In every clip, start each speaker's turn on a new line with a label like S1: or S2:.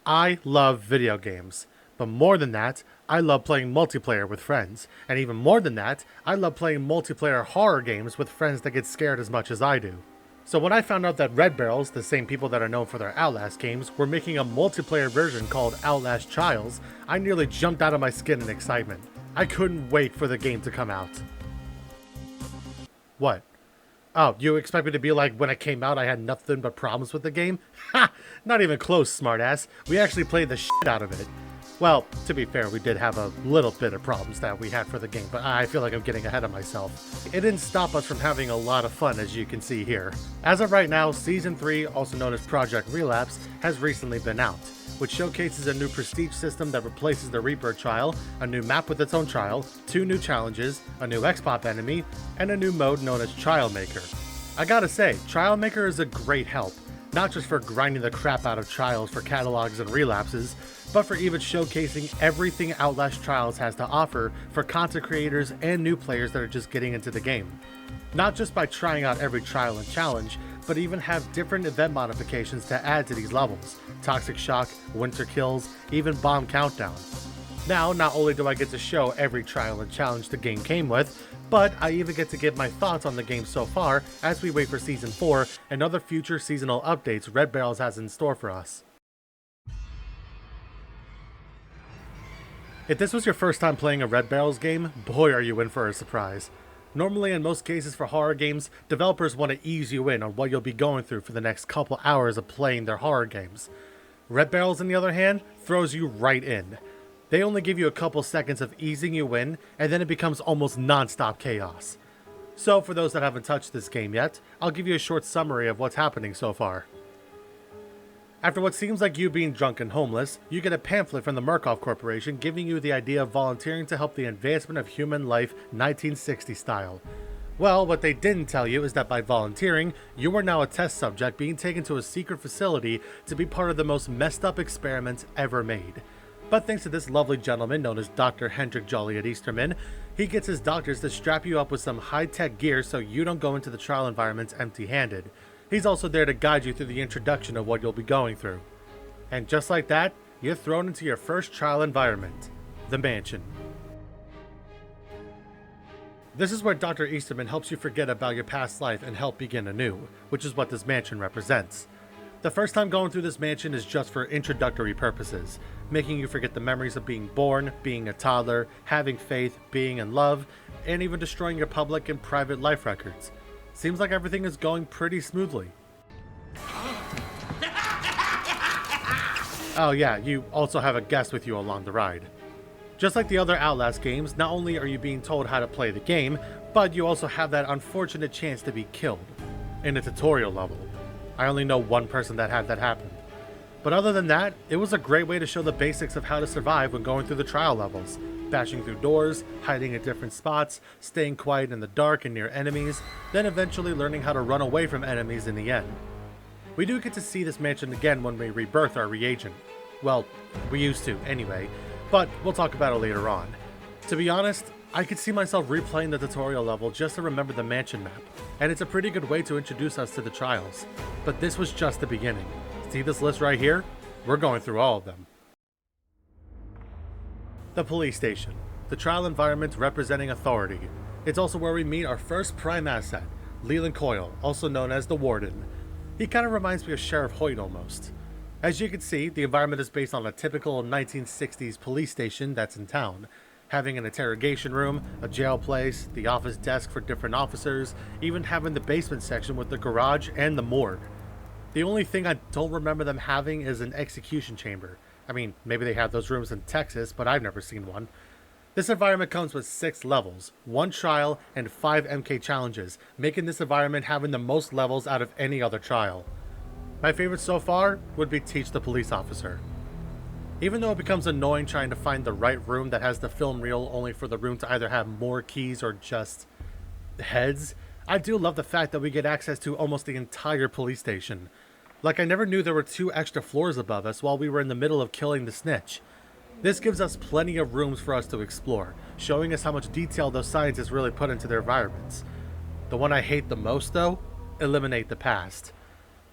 S1: I love video games. But more than that, I love playing multiplayer with friends. And even more than that, I love playing multiplayer horror games with friends that get scared as much as I do. So when I found out that Red Barrels, the same people that are known for their Outlast games, were making a multiplayer version called Outlast Trials, I nearly jumped out of my skin in excitement. I couldn't wait for the game to come out. What? Oh, you expect me to be like when it came out I had nothing but problems with the game? Ha! Not even close, smartass. We actually played the shit out of it. Well, to be fair, we did have a little bit of problems that we had for the game, but I feel like I'm getting ahead of myself. It didn't stop us from having a lot of fun, as you can see here. As of right now, Season 3, also known as Project Relapse, has recently been out, which showcases a new prestige system that replaces the Reborn trial, a new map with its own trial, 2 new challenges, a new X-Pop enemy, and a new mode known as Trial Maker. I gotta say, Trial Maker is a great help, not just for grinding the crap out of trials for catalogs and relapses, but for even showcasing everything Outlast Trials has to offer for content creators and new players that are just getting into the game. Not just by trying out every trial and challenge, but even have different event modifications to add to these levels: Toxic Shock, Winter Kills, even Bomb Countdown. Now, not only do I get to show every trial and challenge the game came with, but I even get to give my thoughts on the game so far as we wait for Season 4 and other future seasonal updates Red Barrels has in store for us. If this was your first time playing a Red Barrels game, boy are you in for a surprise. Normally, in most cases for horror games, developers want to ease you in on what you'll be going through for the next couple hours of playing their horror games. Red Barrels, on the other hand, throws you right in. They only give you a couple seconds of easing you in, and then it becomes almost non-stop chaos. So for those that haven't touched this game yet, I'll give you a short summary of what's happening so far. After what seems like you being drunk and homeless, you get a pamphlet from the Murkoff Corporation giving you the idea of volunteering to help the advancement of human life 1960 style. Well, what they didn't tell you is that by volunteering, you are now a test subject being taken to a secret facility to be part of the most messed up experiments ever made. But thanks to this lovely gentleman known as Dr. Hendrik Joliet Easterman, he gets his doctors to strap you up with some high-tech gear so you don't go into the trial environments empty-handed. He's also there to guide you through the introduction of what you'll be going through. And just like that, you're thrown into your first trial environment, the mansion. This is where Dr. Easterman helps you forget about your past life and help begin anew, which is what this mansion represents. The first time going through this mansion is just for introductory purposes, making you forget the memories of being born, being a toddler, having faith, being in love, and even destroying your public and private life records. Seems like everything is going pretty smoothly. Oh yeah, you also have a guest with you along the ride. Just like the other Outlast games, not only are you being told how to play the game, but you also have that unfortunate chance to be killed in a tutorial level. I only know one person that had that happen. But other than that, it was a great way to show the basics of how to survive when going through the trial levels. Bashing through doors, hiding at different spots, staying quiet in the dark and near enemies, then eventually learning how to run away from enemies in the end. We do get to see this mansion again when we rebirth our reagent. Well, we used to anyway, but we'll talk about it later on. To be honest, I could see myself replaying the tutorial level just to remember the mansion map, and it's a pretty good way to introduce us to the trials. But this was just the beginning. See this list right here? We're going through all of them. The police station, the trial environment representing authority. It's also where we meet our first prime asset, Leland Coyle, also known as the Warden. He kind of reminds me of Sheriff Hoyt almost. As you can see, the environment is based on a typical 1960s police station that's in town, having an interrogation room, a jail place, the office desk for different officers, even having the basement section with the garage and the morgue. The only thing I don't remember them having is an execution chamber. I mean, maybe they have those rooms in Texas, but I've never seen one. This environment comes with 6 levels, 1 trial, and 5 MK challenges, making this environment having the most levels out of any other trial. My favorite so far would be Teach the Police Officer. Even though it becomes annoying trying to find the right room that has the film reel only for the room to either have more keys or just heads, I do love the fact that we get access to almost the entire police station. Like, I never knew there were 2 extra floors above us while we were in the middle of killing the snitch. This gives us plenty of rooms for us to explore, showing us how much detail those scientists really put into their environments. The one I hate the most though? Eliminate the past.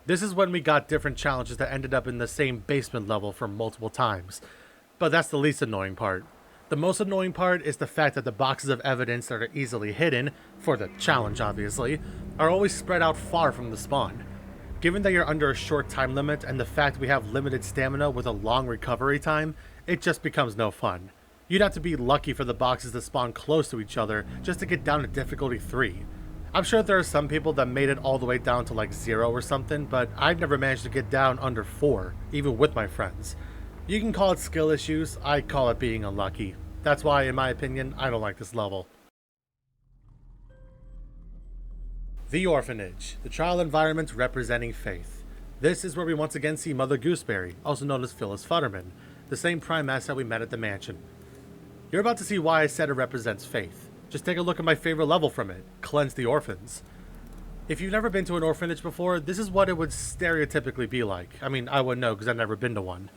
S1: This is when we got different challenges that ended up in the same basement level for multiple times. But that's the least annoying part. The most annoying part is the fact that the boxes of evidence that are easily hidden, for the challenge obviously, are always spread out far from the spawn. Given that you're under a short time limit and the fact we have limited stamina with a long recovery time, it just becomes no fun. You'd have to be lucky for the boxes to spawn close to each other just to get down to difficulty 3. I'm sure there are some people that made it all the way down to like 0 or something, but I've never managed to get down under 4, even with my friends. You can call it skill issues, I call it being unlucky. That's why, in my opinion, I don't like this level. The Orphanage, the trial environment representing faith. This is where we once again see Mother Gooseberry, also known as Phyllis Futterman, the same Primus that we met at the mansion. You're about to see why I said it represents faith. Just take a look at my favorite level from it, Cleanse the Orphans. If you've never been to an orphanage before, this is what it would stereotypically be like. I mean, I wouldn't know because I've never been to one.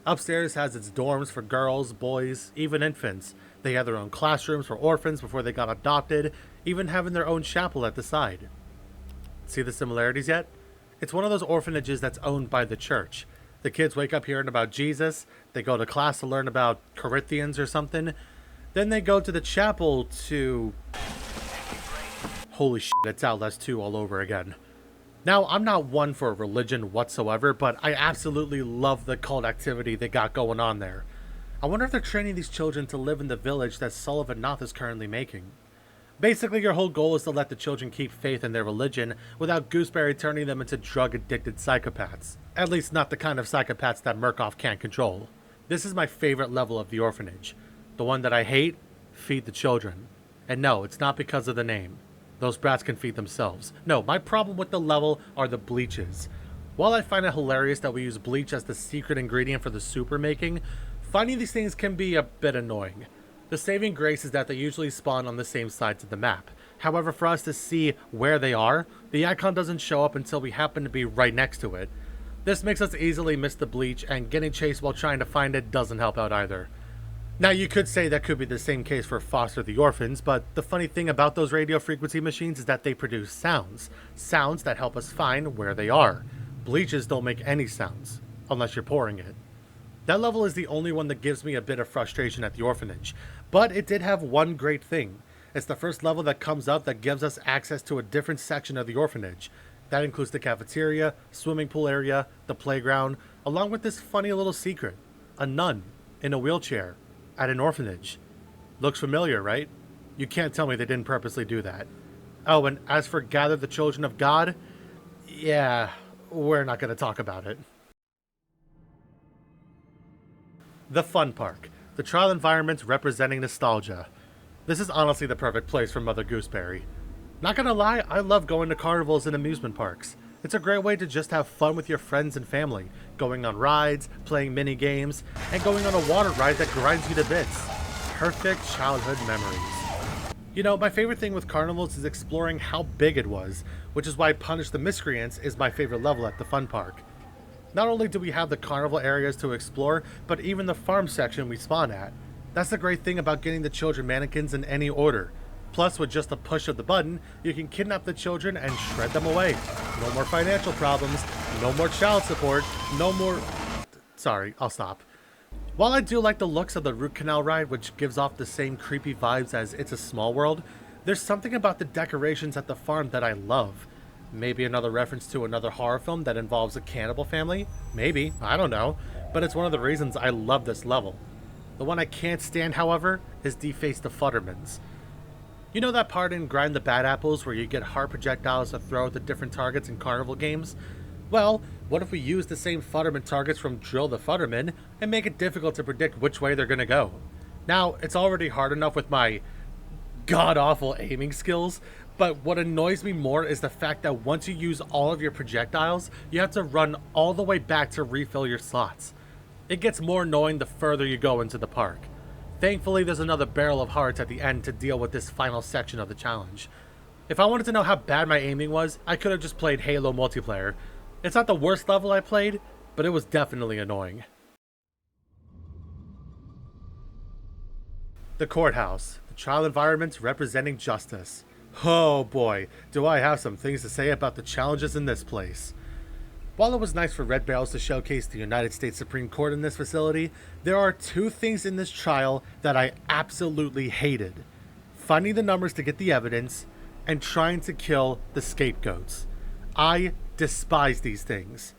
S1: Upstairs has its dorms for girls, boys, even infants. They have their own classrooms for orphans before they got adopted, even having their own chapel at the side. See the similarities yet? It's one of those orphanages that's owned by the church. The kids wake up hearing about Jesus, they go to class to learn about Corinthians or something, then they go to the chapel to... Holy shit, it's Outlast 2 all over again. Now, I'm not one for religion whatsoever, but I absolutely love the cult activity they got going on there. I wonder if they're training these children to live in the village that Sullivan Noth is currently making. Basically, your whole goal is to let the children keep faith in their religion without Gooseberry turning them into drug-addicted psychopaths. At least not the kind of psychopaths that Murkoff can't control. This is my favorite level of the orphanage. The one that I hate? Feed the children. And no, it's not because of the name. Those brats can feed themselves. No, my problem with the level are the bleaches. While I find it hilarious that we use bleach as the secret ingredient for the soup we're making, finding these things can be a bit annoying. The saving grace is that they usually spawn on the same sides of the map. However, for us to see where they are, the icon doesn't show up until we happen to be right next to it. This makes us easily miss the bleach, and getting chased while trying to find it doesn't help out either. Now, you could say that could be the same case for Foster the Orphans, but the funny thing about those radio frequency machines is that they produce sounds. Sounds that help us find where they are. Bleaches don't make any sounds, unless you're pouring it. That level is the only one that gives me a bit of frustration at the orphanage, but it did have one great thing. It's the first level that comes up that gives us access to a different section of the orphanage. That includes the cafeteria, swimming pool area, the playground, along with this funny little secret. A nun, in a wheelchair, at an orphanage. Looks familiar, right? You can't tell me they didn't purposely do that. Oh, and as for Gather the Children of God, yeah, we're not going to talk about it. The Fun Park, the trial environment representing nostalgia. This is honestly the perfect place for Mother Gooseberry. Not gonna lie, I love going to carnivals and amusement parks. It's a great way to just have fun with your friends and family, going on rides, playing mini games, and going on a water ride that grinds you to bits. Perfect childhood memories. You know, my favorite thing with carnivals is exploring how big it was, which is why Punish the Miscreants is my favorite level at the fun park. Not only do we have the carnival areas to explore, but even the farm section we spawn at. That's the great thing about getting the children mannequins in any order. Plus, with just a push of the button, you can kidnap the children and shred them away. No more financial problems, no more child support, no more... Sorry, I'll stop. While I do like the looks of the root canal ride, which gives off the same creepy vibes as It's a Small World, there's something about the decorations at the farm that I love. Maybe another reference to another horror film that involves a cannibal family? Maybe, I don't know. But it's one of the reasons I love this level. The one I can't stand, however, is Deface the Futtermans. You know that part in Grind the Bad Apples where you get heart projectiles to throw at the different targets in carnival games? Well, what if we use the same Futterman targets from Drill the Futterman and make it difficult to predict which way they're gonna go? Now, it's already hard enough with my god-awful aiming skills, but what annoys me more is the fact that once you use all of your projectiles, you have to run all the way back to refill your slots. It gets more annoying the further you go into the park. Thankfully, there's another barrel of hearts at the end to deal with this final section of the challenge. If I wanted to know how bad my aiming was, I could have just played Halo multiplayer. It's not the worst level I played, but it was definitely annoying. The Courthouse, the trial environment representing justice. Oh boy, do I have some things to say about the challenges in this place. While it was nice for Red Barrels to showcase the United States Supreme Court in this facility, there are two things in this trial that I absolutely hated. Finding the numbers to get the evidence, and trying to kill the scapegoats. I despise these things.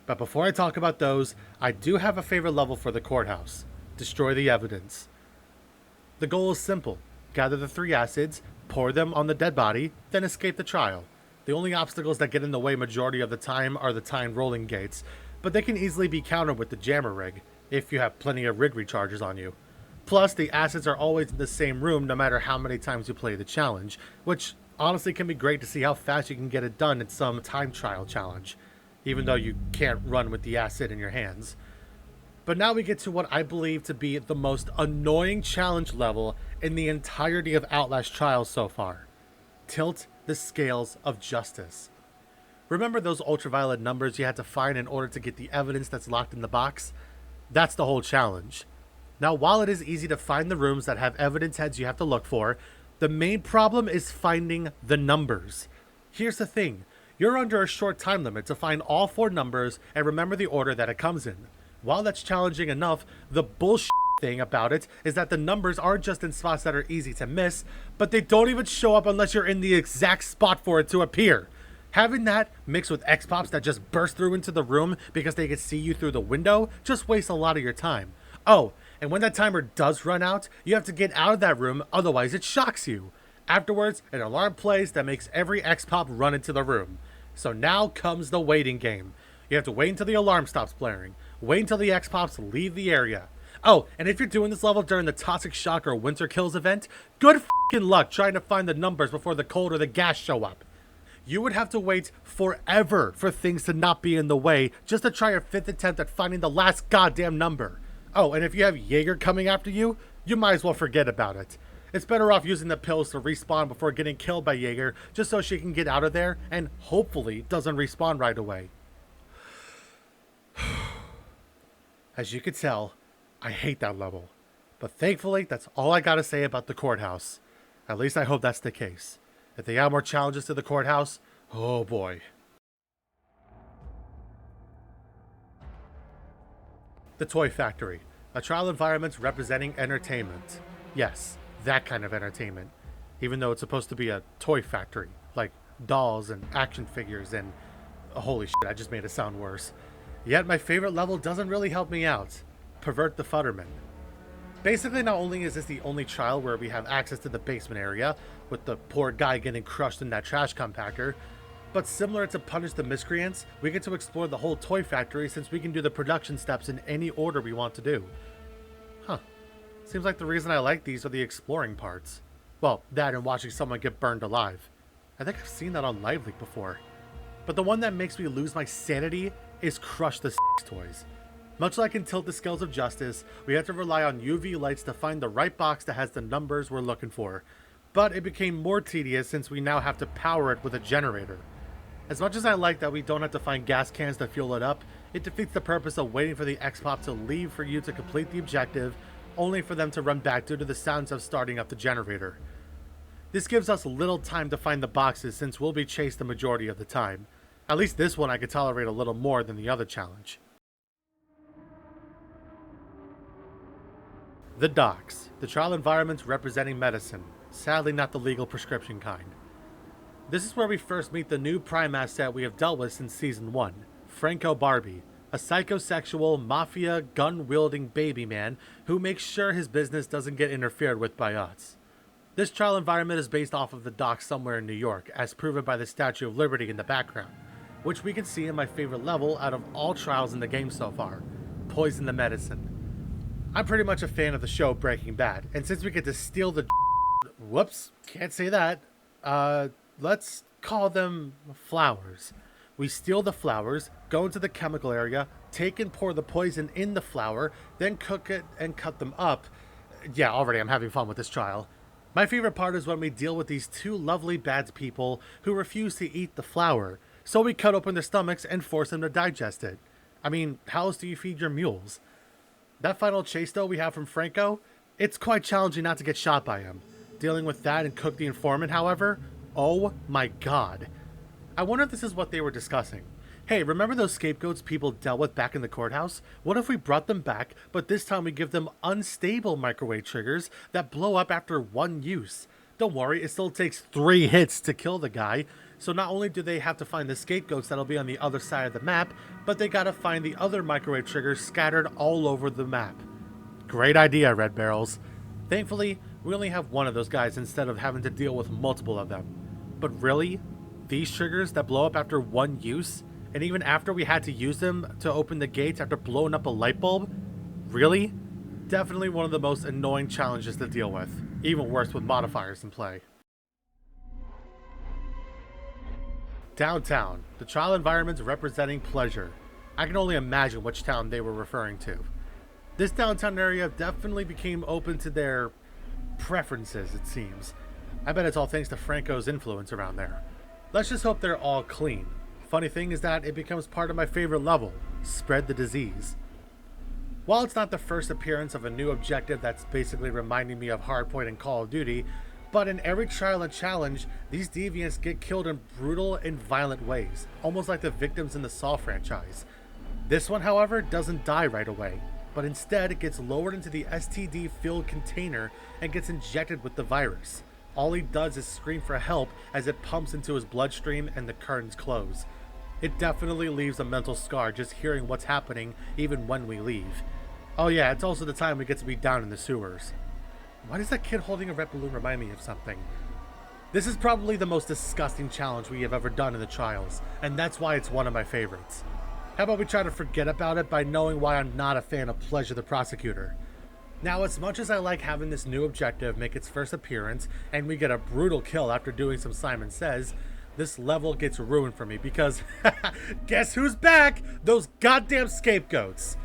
S1: But before I talk about those, I do have a favorite level for the courthouse. Destroy the evidence. The goal is simple. Gather the 3 acids, pour them on the dead body, then escape the trial. The only obstacles that get in the way majority of the time are the timed rolling gates, but they can easily be countered with the jammer rig, if you have plenty of rig recharges on you. Plus, the acids are always in the same room no matter how many times you play the challenge, which honestly can be great to see how fast you can get it done in some time trial challenge, even though you can't run with the acid in your hands. But now we get to what I believe to be the most annoying challenge level in the entirety of Outlast Trials so far. Tilt the scales of justice. Remember those ultraviolet numbers you had to find in order to get the evidence that's locked in the box? That's the whole challenge. Now, while it is easy to find the rooms that have evidence heads you have to look for, the main problem is finding the numbers. Here's the thing. You're under a short time limit to find all 4 numbers and remember the order that it comes in. While that's challenging enough, the bullshit thing about it is that the numbers aren't just in spots that are easy to miss, but they don't even show up unless you're in the exact spot for it to appear. Having that mixed with X-Pops that just burst through into the room because they can see you through the window just wastes a lot of your time. Oh, and when that timer does run out, you have to get out of that room, otherwise it shocks you. Afterwards, an alarm plays that makes every X-Pop run into the room. So now comes the waiting game. You have to wait until the alarm stops blaring. Wait until the X-Pops leave the area. Oh, and if you're doing this level during the Toxic Shock or Winter Kills event, good f***ing luck trying to find the numbers before the cold or the gas show up. You would have to wait forever for things to not be in the way just to try your 5th attempt at finding the last goddamn number. Oh, and if you have Jaeger coming after you, you might as well forget about it. It's better off using the pills to respawn before getting killed by Jaeger just so she can get out of there and hopefully doesn't respawn right away. As you can tell, I hate that level. But thankfully, that's all I gotta say about the courthouse. At least I hope that's the case. If they add more challenges to the courthouse, oh boy. The Toy Factory, a trial environment representing entertainment. Yes, that kind of entertainment. Even though it's supposed to be a toy factory, like dolls and action figures and... holy shit, I just made it sound worse. Yet my favorite level doesn't really help me out. Pervert the Futterman. Basically, not only is this the only trial where we have access to the basement area, with the poor guy getting crushed in that trash compactor, but similar to Punish the Miscreants, we get to explore the whole toy factory since we can do the production steps in any order we want to do. Huh. Seems like the reason I like these are the exploring parts. Well, that and watching someone get burned alive. I think I've seen that on Live Leak before. But the one that makes me lose my sanity is Crush the Toys. Much like in Tilt the Scales of Justice, we have to rely on UV lights to find the right box that has the numbers we're looking for. But it became more tedious since we now have to power it with a generator. As much as I like that we don't have to find gas cans to fuel it up, it defeats the purpose of waiting for the X-Pop to leave for you to complete the objective, only for them to run back due to the sounds of starting up the generator. This gives us little time to find the boxes since we'll be chased the majority of the time. At least this one I could tolerate a little more than the other challenge. The docks, the trial environment representing medicine, sadly not the legal prescription kind. This is where we first meet the new prime asset we have dealt with since Season 1, Franco Barbie, a psychosexual, mafia, gun-wielding baby man who makes sure his business doesn't get interfered with by us. This trial environment is based off of the docks somewhere in New York, as proven by the Statue of Liberty in the background, which we can see in my favorite level out of all trials in the game so far, Poison the Medicine. I'm pretty much a fan of the show Breaking Bad, and since we get to steal the whoops, can't say that, let's call them flowers. We steal the flowers, go into the chemical area, take and pour the poison in the flower, then cook it and cut them up. Yeah, already I'm having fun with this trial. My favorite part is when we deal with these 2 lovely bad people who refuse to eat the flower, so we cut open their stomachs and force them to digest it. I mean, how else do you feed your mules? That final chase though we have from Franco, it's quite challenging not to get shot by him. Dealing with that and Cook the Informant, however, oh my god. I wonder if this is what they were discussing. Hey, remember those scapegoats people dealt with back in the courthouse? What if we brought them back, but this time we give them unstable microwave triggers that blow up after one use? Don't worry, it still takes 3 hits to kill the guy, so not only do they have to find the scapegoats that'll be on the other side of the map, but they gotta find the other microwave triggers scattered all over the map. Great idea, Red Barrels. Thankfully, we only have one of those guys instead of having to deal with multiple of them. But really? These triggers that blow up after one use? And even after we had to use them to open the gates after blowing up a light bulb? Really? Definitely one of the most annoying challenges to deal with. Even worse with modifiers in play. Downtown. The trial environments representing pleasure. I can only imagine which town they were referring to. This downtown area definitely became open to their preferences, it seems. I bet it's all thanks to Franco's influence around there. Let's just hope they're all clean. Funny thing is that it becomes part of my favorite level, Spread the Disease. While it's not the first appearance of a new objective that's basically reminding me of Hardpoint and Call of Duty, but in every trial and challenge, these deviants get killed in brutal and violent ways, almost like the victims in the Saw franchise. This one, however, doesn't die right away, but instead it gets lowered into the STD-filled container and gets injected with the virus. All he does is scream for help as it pumps into his bloodstream and the curtains close. It definitely leaves a mental scar just hearing what's happening even when we leave. Oh yeah, it's also the time we get to be down in the sewers. Why does that kid holding a red balloon remind me of something? This is probably the most disgusting challenge we have ever done in the trials, and that's why it's one of my favorites. How about we try to forget about it by knowing why I'm not a fan of Pleasure the Prosecutor? Now, as much as I like having this new objective make its first appearance, and we get a brutal kill after doing some Simon Says, this level gets ruined for me because, guess who's back? Those goddamn scapegoats!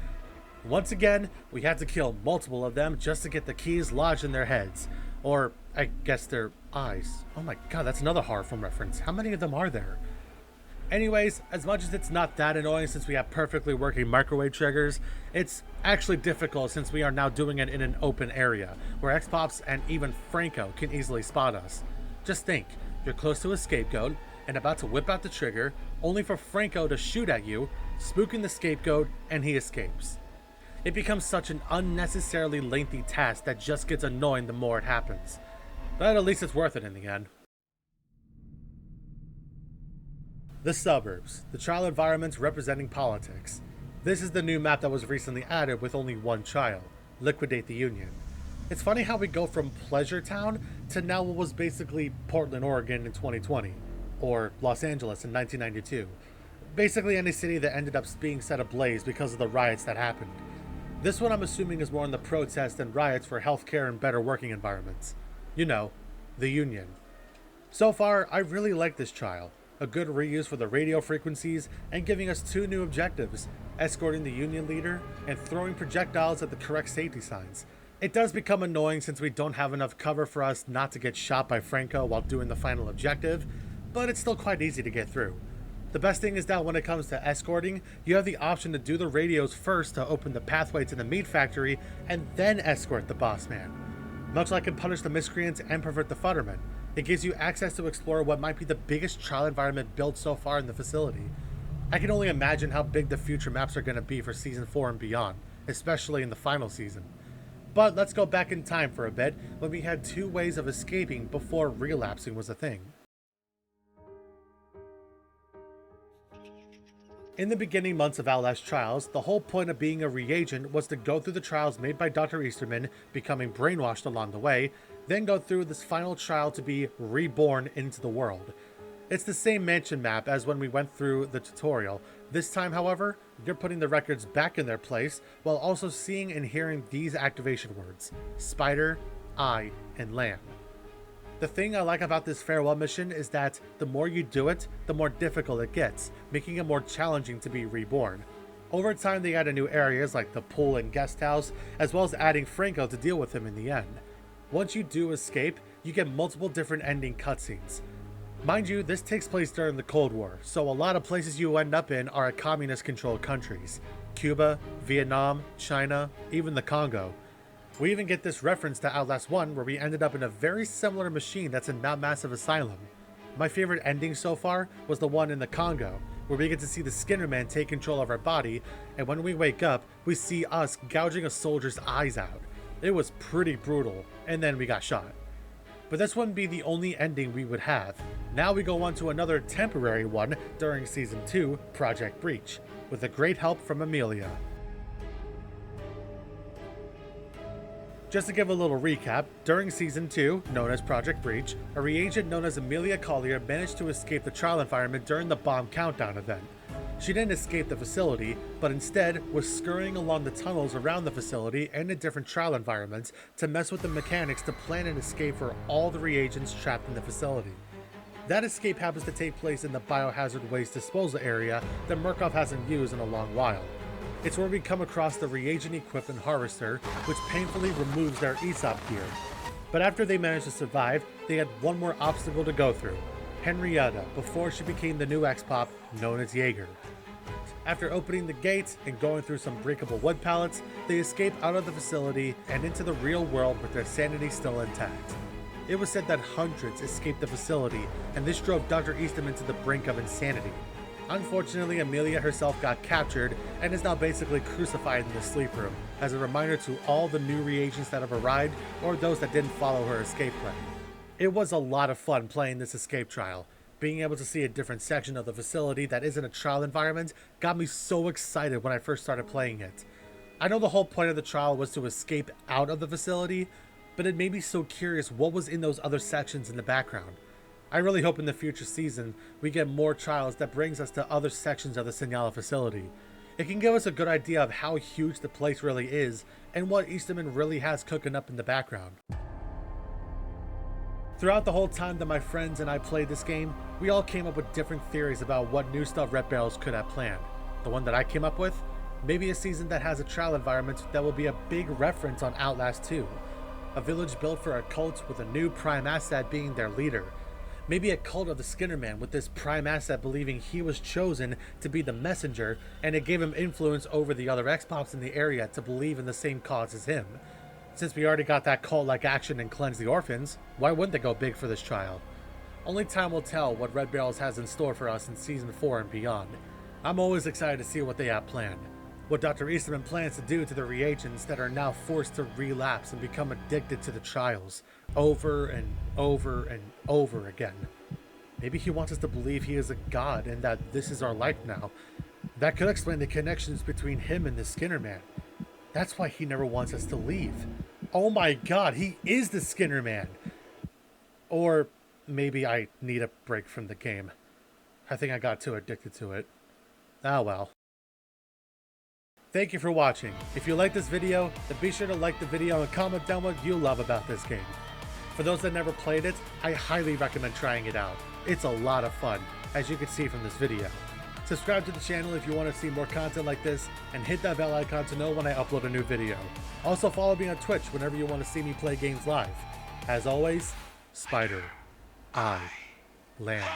S1: Once again, we had to kill multiple of them just to get the keys lodged in their heads. Or, I guess their eyes. Oh my god, that's another horror film reference. How many of them are there? Anyways, as much as it's not that annoying since we have perfectly working microwave triggers, it's actually difficult since we are now doing it in an open area, where X-Pops and even Franco can easily spot us. Just think, you're close to a scapegoat, and about to whip out the trigger, only for Franco to shoot at you, spooking the scapegoat, and he escapes. It becomes such an unnecessarily lengthy task that just gets annoying the more it happens. But at least it's worth it in the end. The Suburbs, the trial environments representing politics. This is the new map that was recently added with only one trial, Liquidate the Union. It's funny how we go from Pleasure Town to now what was basically Portland, Oregon in 2020, or Los Angeles in 1992. Basically any city that ended up being set ablaze because of the riots that happened. This one I'm assuming is more in the protests and riots for healthcare and better working environments. You know, the Union. So far, I really like this trial. A good reuse for the radio frequencies and giving us 2 new objectives, escorting the Union leader and throwing projectiles at the correct safety signs. It does become annoying since we don't have enough cover for us not to get shot by Franco while doing the final objective, but it's still quite easy to get through. The best thing is that when it comes to escorting, you have the option to do the radios first to open the pathway to the meat factory and then escort the boss man. Much like in Punish the Miscreants and Pervert the Futterman, it gives you access to explore what might be the biggest trial environment built so far in the facility. I can only imagine how big the future maps are going to be for Season 4 and beyond, especially in the final season. But let's go back in time for a bit when we had 2 ways of escaping before relapsing was a thing. In the beginning months of Outlast Trials, the whole point of being a reagent was to go through the trials made by Dr. Easterman, becoming brainwashed along the way, then go through this final trial to be reborn into the world. It's the same mansion map as when we went through the tutorial. This time, however, you're putting the records back in their place while also seeing and hearing these activation words: Spider, Eye, and Lamb. The thing I like about this farewell mission is that the more you do it, the more difficult it gets, making it more challenging to be reborn. Over time they added new areas like the pool and guest house, as well as adding Franco to deal with him in the end. Once you do escape, you get multiple different ending cutscenes. Mind you, this takes place during the Cold War, so a lot of places you end up in are communist-controlled countries. Cuba, Vietnam, China, even the Congo. We even get this reference to Outlast 1 where we ended up in a very similar machine that's in Mount Massive Asylum. My favorite ending so far was the one in the Congo, where we get to see the Skinner Man take control of our body, and when we wake up, we see us gouging a soldier's eyes out. It was pretty brutal, and then we got shot. But this wouldn't be the only ending we would have. Now we go on to another temporary one during Season 2, Project Breach, with a great help from Amelia. Just to give a little recap, during Season 2, known as Project Breach, a reagent known as Amelia Collier managed to escape the trial environment during the bomb countdown event. She didn't escape the facility, but instead was scurrying along the tunnels around the facility and in different trial environments to mess with the mechanics to plan an escape for all the reagents trapped in the facility. That escape happens to take place in the biohazard waste disposal area that Murkoff hasn't used in a long while. It's where we come across the reagent equipment harvester, which painfully removes their ESOP gear. But after they managed to survive, they had one more obstacle to go through: Henrietta, before she became the new X-Pop known as Jaeger. After opening the gates and going through some breakable wood pallets, they escape out of the facility and into the real world with their sanity still intact. It was said that hundreds escaped the facility, and this drove Dr. Eastman to the brink of insanity. Unfortunately, Amelia herself got captured and is now basically crucified in the sleep room, as a reminder to all the new reagents that have arrived or those that didn't follow her escape plan. It was a lot of fun playing this escape trial. Being able to see a different section of the facility that isn't a trial environment got me so excited when I first started playing it. I know the whole point of the trial was to escape out of the facility, but it made me so curious what was in those other sections in the background. I really hope in the future season we get more trials that brings us to other sections of the Señala facility. It can give us a good idea of how huge the place really is and what Eastman really has cooking up in the background. Throughout the whole time that my friends and I played this game, we all came up with different theories about what new stuff Red Barrels could have planned. The one that I came up with? Maybe a season that has a trial environment that will be a big reference on Outlast 2. A village built for a cult with a new prime asset being their leader. Maybe a cult of the Skinner Man with this prime asset believing he was chosen to be the messenger, and it gave him influence over the other X-Pops in the area to believe in the same cause as him. Since we already got that cult-like action in Cleanse the Orphans, why wouldn't they go big for this trial? Only time will tell what Red Barrels has in store for us in Season 4 and beyond. I'm always excited to see what they have planned. What Dr. Eastman plans to do to the reagents that are now forced to relapse and become addicted to the trials, over and over and over again. Maybe he wants us to believe he is a god and that this is our life now. That could explain the connections between him and the Skinner Man. That's why he never wants us to leave. Oh my god, he is the Skinner Man! Or maybe I need a break from the game. I think I got too addicted to it. Ah well. Thank you for watching. If you like this video, then be sure to like the video and comment down what you love about this game. For those that never played it, I highly recommend trying it out. It's a lot of fun, as you can see from this video. Subscribe to the channel if you want to see more content like this, and hit that bell icon to know when I upload a new video. Also follow me on Twitch whenever you want to see me play games live. As always, Spider, I land.